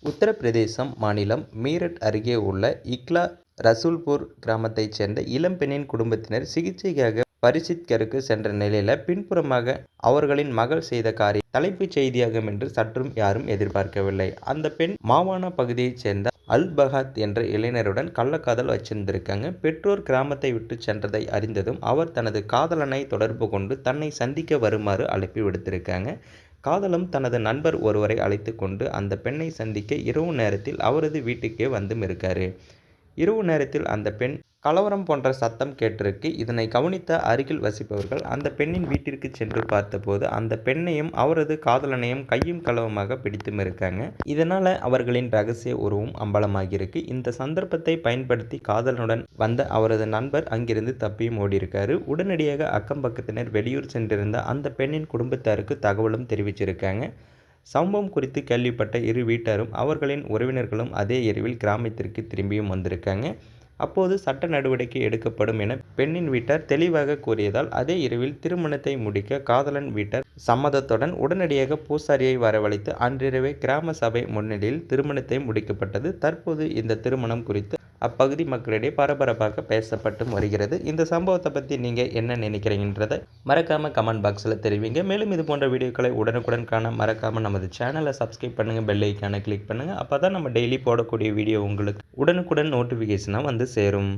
உத்தரப்பிரதேசம் மாநிலம் மீரட் அருகே உள்ள இக்லா ரசூல்பூர் கிராமத்தைச் சேர்ந்த இளம்பெண்ணின் குடும்பத்தினர் சிகிச்சைக்காக பரிசித்கருக்கு சென்ற நிலையில் பின்புறமாக அவர்களின் மகள் செய்த காரியம் தலைப்புச் செய்தியாகும் என்று சற்றும் யாரும் எதிர்பார்க்கவில்லை. அந்த பெண் மாவானா பகுதியைச் சேர்ந்த அல் பஹாத் என்ற இளைஞருடன் கள்ளக்காதல் வச்சிருந்திருக்காங்க. பெற்றோர் கிராமத்தை விட்டு சென்றதை அறிந்ததும் அவர் தனது காதலனை தொடர்பு கொண்டு தன்னை சந்திக்க வருமாறு அழைப்பு விடுத்திருக்காங்க. காதலன் தனது நண்பர் ஒருவரை அழைத்து கொண்டு அந்த பெண்ணை சந்திக்க இரவு நேரத்தில் அவரது வீட்டுக்கே வந்தும் இருக்காரு. இரவு நேரத்தில் அந்த பெண் கலவரம் போன்ற சத்தம் கேட்டிருக்கு. இதனை கவனித்த அருகில் வசிப்பவர்கள் அந்த பெண்ணின் வீட்டிற்கு சென்று பார்த்தபோது அந்த பெண்ணையும் அவரது காதலனையும் கையும் களவுமாக பிடித்தும் இருக்காங்க. இதனால அவர்களின் ரகசிய உறவும் அம்பலமாகியிருக்கு. இந்த சந்தர்ப்பத்தை பயன்படுத்தி காதலனுடன் வந்த அவரது நண்பர் அங்கிருந்து தப்பியும் ஓடியிருக்காரு. உடனடியாக அக்கம் பக்கத்தினர் வெளியூர் சென்றிருந்த அந்த பெண்ணின் குடும்பத்தாருக்கு தகவலும் தெரிவிச்சிருக்காங்க. சம்பவம் குறித்து கேள்விப்பட்ட இரு வீட்டாரும் அவர்களின் உறவினர்களும் அதே இரவில் கிராமத்திற்கு திரும்பியும் வந்திருக்காங்க. அப்போது சட்ட நடவடிக்கை எடுக்கப்படும் என பெண்ணின் வீட்டார் தெளிவாக கூறியதால் அதே இரவில் திருமணத்தை முடிக்க காதலன் வீட்டார் சம்மதத்துடன் உடனடியாக பூசாரியை வரவழைத்து அன்றிரவே கிராம சபை முன்னிலையில் திருமணத்தை முடிக்கப்பட்டது. தற்போது இந்த திருமணம் குறித்து அப்பகுதி மக்களிடையே பரபரப்பாக பேசப்பட்டு வருகிறது. இந்த சம்பவத்தை பற்றி நீங்கள் என்ன நினைக்கிறீங்கன்றதை மறக்காமல் கமெண்ட் பாக்ஸில் தெரிவிங்க. மேலும் இது போன்ற வீடியோக்களை உடனுக்குடன் காண மறக்காமல் நமது சேனலை சப்ஸ்கிரைப் பண்ணுங்கள், பெல் ஐக்கானை கிளிக் பண்ணுங்கள். அப்போ தான் நம்ம டெய்லி போடக்கூடிய வீடியோ உங்களுக்கு உடனுக்குடன் நோட்டிஃபிகேஷனாக வந்து சேரும்.